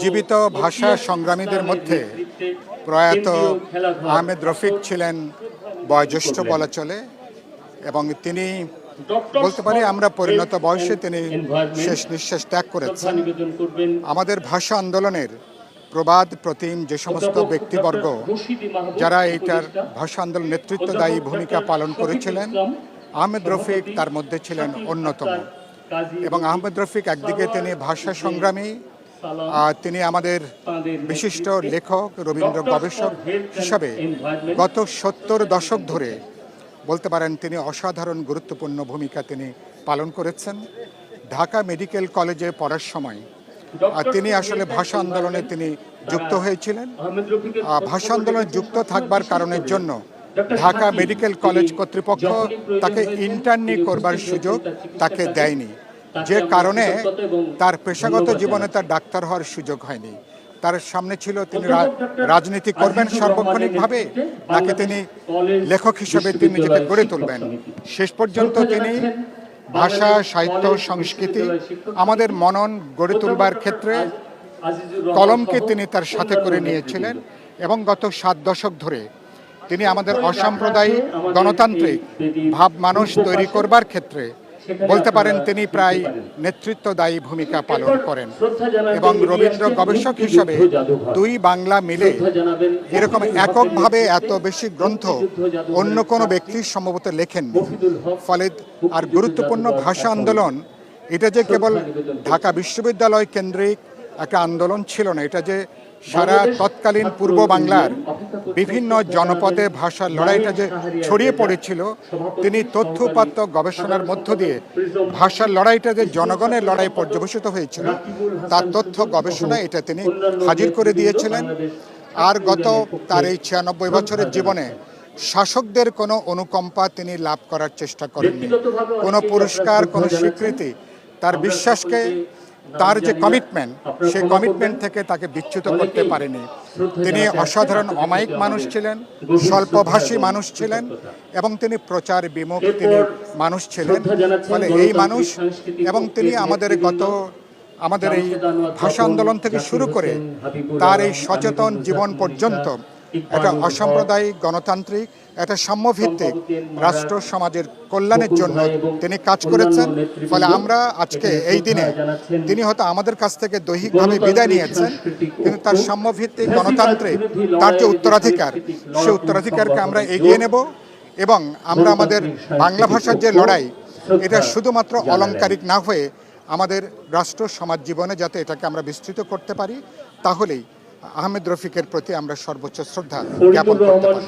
জীবিত ভাষা সংগ্রামীদের মধ্যে প্রয়াত আহমেদ রফিক ছিলেন বয়োজ্যেষ্ঠ বলা চলে, এবং তিনি বলতে পারি আমরা পরিণত বয়সে তিনি শেষ নিঃশ্বাস ত্যাগ করেছেন। আমাদের ভাষা আন্দোলনের প্রবাদ প্রতিম যে সমস্ত ব্যক্তিবর্গ যারা এইটার ভাষা আন্দোলন নেতৃত্বদায়ী ভূমিকা পালন করেছিলেন, আহমেদ রফিক তার মধ্যে ছিলেন অন্যতম। এবং আহমেদ রফিক একদিকে তিনি ভাষা সংগ্রামী, তিনি আমাদের বিশিষ্ট লেখক, রবীন্দ্র গবেষক হিসাবে গত ৭০ দশক ধরে বলতে পারেন তিনি অসাধারণ গুরুত্বপূর্ণ ভূমিকা তিনি পালন করেছেন। ঢাকা মেডিকেল কলেজে পড়ার সময় তিনি আসলে ভাষা আন্দোলনে তিনি যুক্ত হয়েছিলেন। ভাষা আন্দোলনে যুক্ত থাকবার কারণের জন্য ঢাকা মেডিকেল কলেজ কর্তৃপক্ষ তাকে ইন্টার্নি করবার সুযোগ তাকে দেয়নি, যে কারণে তার পেশাগত জীবনে তার ডাক্তার হওয়ার সুযোগ হয়নি। তার সামনে ছিল তিনি রাজনীতি করবেন সার্বক্ষণিকভাবে, তাকে তিনি লেখক হিসেবে তিনি নিজেকে গড়ে তুলবেন। শেষ পর্যন্ত তিনি ভাষা, সাহিত্য, সংস্কৃতি, আমাদের মনন গড়ে তুলবার ক্ষেত্রে কলমকে তিনি তার সাথে করে নিয়েছিলেন, এবং গত ৭ দশক ধরে তিনি আমাদের অসাম্প্রদায়িক গণতান্ত্রিক ভাব মানুষ তৈরি করবার ক্ষেত্রে বলতে পারেন তিনি প্রায় নেতৃত্বদায়ী ভূমিকা পালন করেন। এবং রবীন্দ্র গবেষক হিসাবে দুই বাংলা মিলে এরকম এককভাবে এত বেশি গ্রন্থ অন্য কোনো ব্যক্তি সম্ভবত লেখেননি। ফলে আর গুরুত্বপূর্ণ ভাষা আন্দোলন এটা যে কেবল ঢাকা বিশ্ববিদ্যালয় কেন্দ্রিক একটা আন্দোলন ছিল না, এটা যে সারা তৎকালীন পূর্ব বাংলার বিভিন্ন জনপদে ভাষার লড়াইটা যে ছড়িয়ে পড়েছিল, তিনি তথ্যপাত্য গবেষণার মধ্য দিয়ে ভাষার লড়াইটা যে জনগণের লড়াই পর্যবেসিত হয়েছিল তার তথ্য গবেষণা এটা তিনি হাজির করে দিয়েছিলেন। আর গত তার এই ৯৬ বছরের জীবনে শাসকদের কোনো অনুকম্পা তিনি লাভ করার চেষ্টা করেননি, কোনো পুরস্কার, কোনো স্বীকৃতি। তার বিশ্বাসকে, তার যে কমিটমেন্ট, সেই কমিটমেন্ট থেকে তাকে বিচ্যুত করতে পারেনি। তিনি অসাধারণ অমায়িক মানুষ ছিলেন, স্বল্পভাষী মানুষ ছিলেন, এবং তিনি প্রচার বিমুখ তিনি মানুষ ছিলেন। ফলে এই মানুষ, এবং তিনি আমাদের এই ভাষা আন্দোলন থেকে শুরু করে তার এই সচেতন জীবন পর্যন্ত একটা অসাম্প্রদায়িক গণতান্ত্রিক, একটা সাম্যভিত্তিক রাষ্ট্র সমাজের কল্যাণের জন্য তিনি কাজ করেছেন। ফলে আমরা আজকে এই দিনে তিনি হয়তো আমাদের কাছ থেকে দৈহিকভাবে বিদায় নিয়েছেন, কিন্তু তার সাম্যভিত্তিক গণতান্ত্রিক তার যে উত্তরাধিকার, সেই উত্তরাধিকারকে আমরা এগিয়ে নেব, এবং আমরা আমাদের বাংলা ভাষার যে লড়াই, এটা শুধুমাত্র অলংকারিক না হয়ে আমাদের রাষ্ট্র সমাজ জীবনে যাতে এটাকে আমরা বিস্তৃত করতে পারি, তাহলেই আহমেদ রফিকের প্রতি আমরা সর্বোচ্চ শ্রদ্ধা জ্ঞাপন করতে পারি।